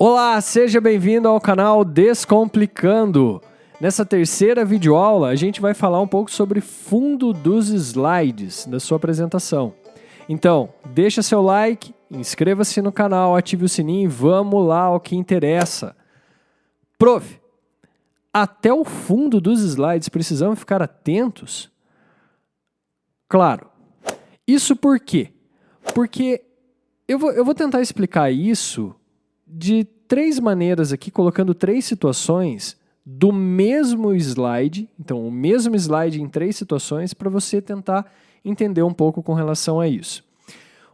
Olá, seja bem-vindo ao canal Descomplicando. Nessa terceira videoaula, a gente vai falar um pouco sobre fundo dos slides da sua apresentação. Então, deixa seu like, inscreva-se no canal, ative o sininho e vamos lá ao que interessa. Prof, até o fundo dos slides precisamos ficar atentos? Claro. Isso por quê? Porque eu vou tentar explicar isso de três maneiras aqui, colocando três situações do mesmo slide. Então, o mesmo slide em três situações para você tentar entender um pouco com relação a isso.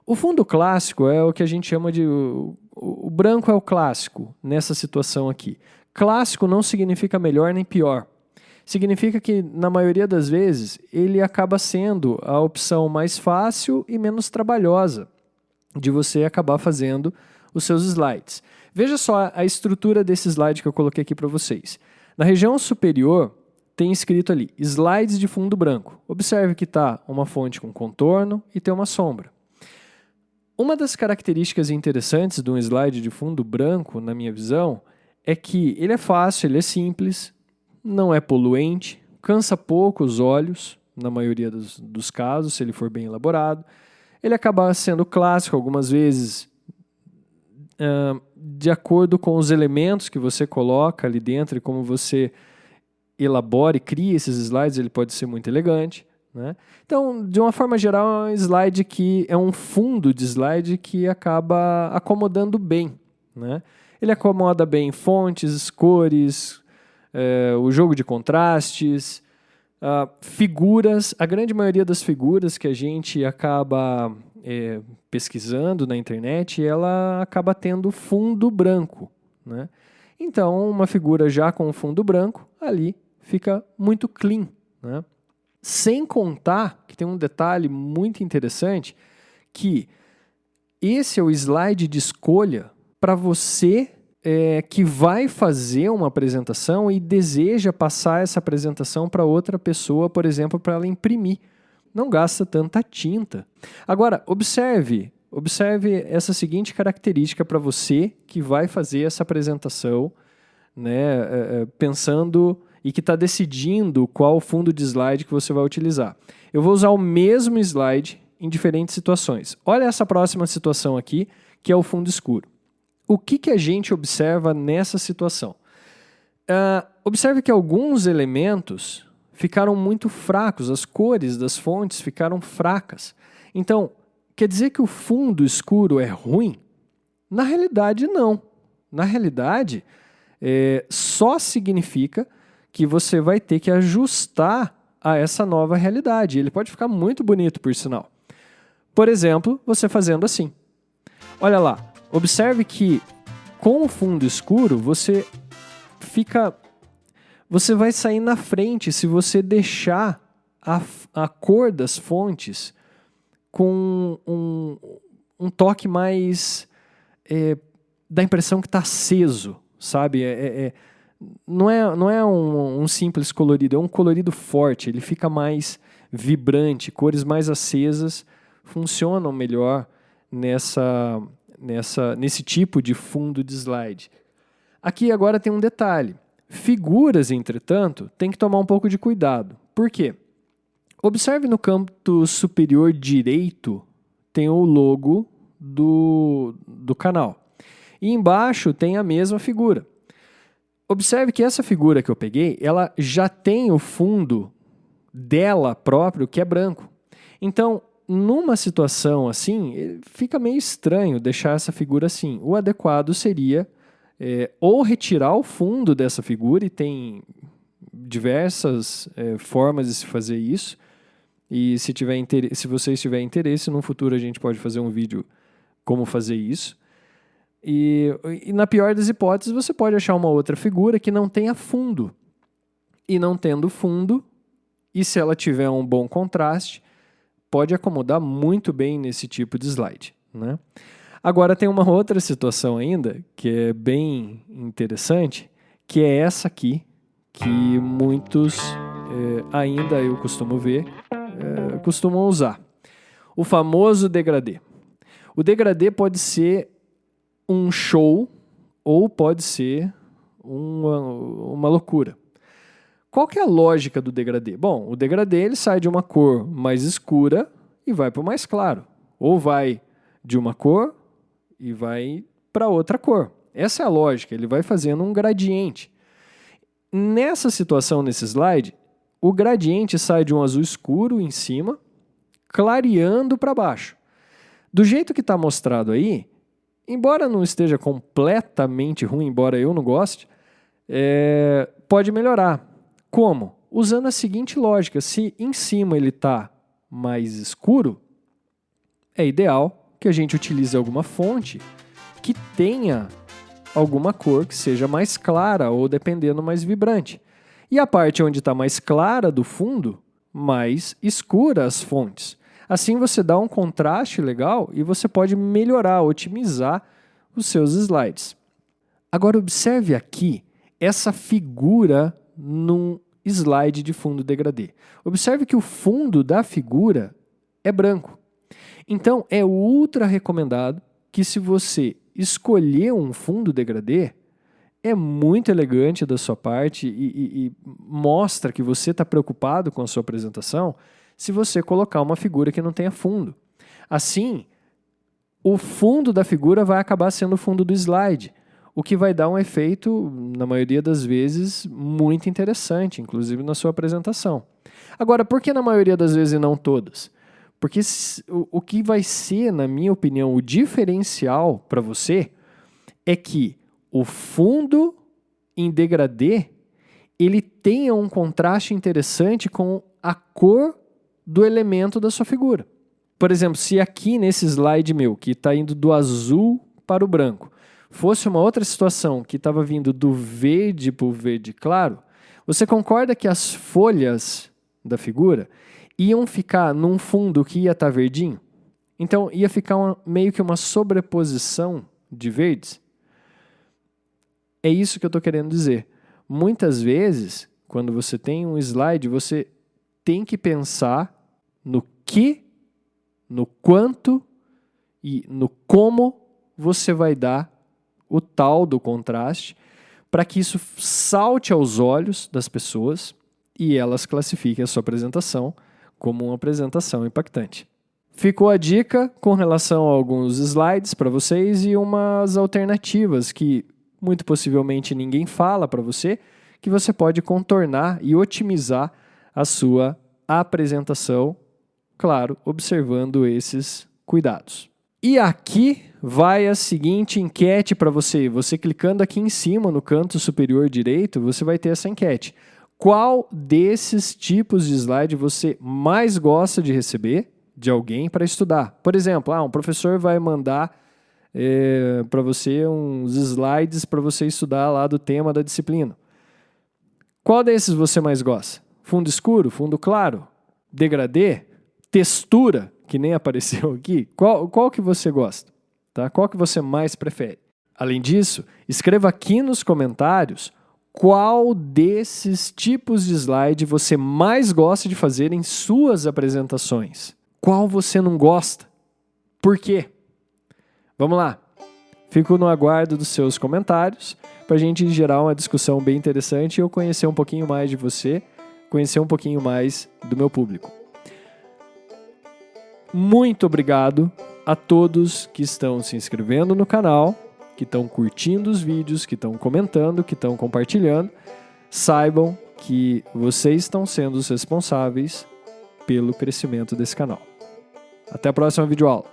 O fundo clássico é o que a gente chama de... O branco é o clássico nessa situação aqui. Clássico não significa melhor nem pior. Significa que, na maioria das vezes, ele acaba sendo a opção mais fácil e menos trabalhosa de você acabar fazendo os seus slides. Veja só a estrutura desse slide que eu coloquei aqui para vocês. Na região superior, tem escrito ali, slides de fundo branco. Observe que está uma fonte com contorno e tem uma sombra. Uma das características interessantes de um slide de fundo branco, na minha visão, é que ele é fácil, ele é simples, não é poluente, cansa pouco os olhos, na maioria dos casos, se ele for bem elaborado. Ele acaba sendo clássico algumas vezes, de acordo com os elementos que você coloca ali dentro e como você elabora e cria esses slides, ele pode ser muito elegante, né? Então, de uma forma geral, é um slide que é um fundo de slide que acaba acomodando bem, né? Ele acomoda bem fontes, cores, o jogo de contrastes, figuras. A grande maioria das figuras que a gente acaba pesquisando na internet, ela acaba tendo fundo branco, né? Então, uma figura já com fundo branco, ali fica muito clean, né? Sem contar que tem um detalhe muito interessante, que esse é o slide de escolha para você que vai fazer uma apresentação e deseja passar essa apresentação para outra pessoa, por exemplo, para ela imprimir. Não gasta tanta tinta. Agora, observe essa seguinte característica para você que vai fazer essa apresentação, né, pensando e que está decidindo qual fundo de slide que você vai utilizar. Eu vou usar o mesmo slide em diferentes situações. Olha essa próxima situação aqui, que é o fundo escuro. O que a gente observa nessa situação? Observe que alguns elementos ficaram muito fracos, as cores das fontes ficaram fracas. Então, quer dizer que o fundo escuro é ruim? Na realidade, não. Na realidade, só significa que você vai ter que ajustar a essa nova realidade. Ele pode ficar muito bonito, por sinal. Por exemplo, você fazendo assim. Olha lá, observe que com o fundo escuro, você vai sair na frente se você deixar a cor das fontes com um toque mais... dá a impressão que está aceso, sabe? Não é um simples colorido, é um colorido forte, ele fica mais vibrante, cores mais acesas funcionam melhor nesse tipo de fundo de slide. Aqui agora tem um detalhe. Figuras, entretanto, tem que tomar um pouco de cuidado. Por quê? Observe no canto superior direito, tem o logo do canal. E embaixo tem a mesma figura. Observe que essa figura que eu peguei, ela já tem o fundo dela próprio, que é branco. Então, numa situação assim, fica meio estranho deixar essa figura assim. O adequado seria ou retirar o fundo dessa figura, e tem diversas formas de se fazer isso. E se vocês tiverem interesse, no futuro a gente pode fazer um vídeo como fazer isso. E na pior das hipóteses, você pode achar uma outra figura que não tenha fundo. E não tendo fundo, e se ela tiver um bom contraste, pode acomodar muito bem nesse tipo de slide, né? Agora tem uma outra situação ainda, que é bem interessante, que é essa aqui, que muitos ainda eu costumo ver, costumam usar. O famoso degradê. O degradê pode ser um show ou pode ser uma loucura. Qual que é a lógica do degradê? Bom, o degradê ele sai de uma cor mais escura e vai para o mais claro. Ou vai de uma cor e vai para outra cor. Essa é a lógica, ele vai fazendo um gradiente. Nessa situação, nesse slide, o gradiente sai de um azul escuro em cima, clareando para baixo. Do jeito que está mostrado aí, embora não esteja completamente ruim, embora eu não goste, pode melhorar. Como? Usando a seguinte lógica, se em cima ele está mais escuro, é ideal que a gente utilize alguma fonte que tenha alguma cor que seja mais clara ou, dependendo, mais vibrante. E a parte onde está mais clara do fundo, mais escura as fontes. Assim você dá um contraste legal e você pode melhorar, otimizar os seus slides. Agora observe aqui essa figura num slide de fundo degradê. Observe que o fundo da figura é branco. Então é ultra recomendado que, se você escolher um fundo degradê, é muito elegante da sua parte e mostra que você está preocupado com a sua apresentação, se você colocar uma figura que não tenha fundo. Assim, o fundo da figura vai acabar sendo o fundo do slide, o que vai dar um efeito, na maioria das vezes, muito interessante, inclusive na sua apresentação. Agora, por que na maioria das vezes e não todas? Porque o que vai ser, na minha opinião, o diferencial para você é que o fundo em degradê ele tenha um contraste interessante com a cor do elemento da sua figura. Por exemplo, se aqui nesse slide meu, que está indo do azul para o branco, fosse uma outra situação que estava vindo do verde para o verde claro, você concorda que as folhas da figura iam ficar num fundo que ia estar verdinho? Então ia ficar meio que uma sobreposição de verdes? É isso que eu estou querendo dizer. Muitas vezes, quando você tem um slide, você tem que pensar no que, no quanto e no como você vai dar o tal do contraste para que isso salte aos olhos das pessoas e elas classifiquem a sua apresentação como uma apresentação impactante. Ficou a dica com relação a alguns slides para vocês e umas alternativas que muito possivelmente ninguém fala para você, que você pode contornar e otimizar a sua apresentação, claro, observando esses cuidados. E aqui vai a seguinte enquete para você. Você clicando aqui em cima, no canto superior direito, você vai ter essa enquete. Qual desses tipos de slide você mais gosta de receber de alguém para estudar? Por exemplo, um professor vai mandar para você uns slides para você estudar lá do tema da disciplina. Qual desses você mais gosta? Fundo escuro? Fundo claro? Degradê? Textura? Que nem apareceu aqui. Qual que você gosta? Tá? Qual que você mais prefere? Além disso, escreva aqui nos comentários qual desses tipos de slide você mais gosta de fazer em suas apresentações. Qual você não gosta? Por quê? Vamos lá. Fico no aguardo dos seus comentários para a gente gerar uma discussão bem interessante e eu conhecer um pouquinho mais de você, conhecer um pouquinho mais do meu público. Muito obrigado a todos que estão se inscrevendo no canal, que estão curtindo os vídeos, que estão comentando, que estão compartilhando. Saibam que vocês estão sendo os responsáveis pelo crescimento desse canal. Até a próxima videoaula.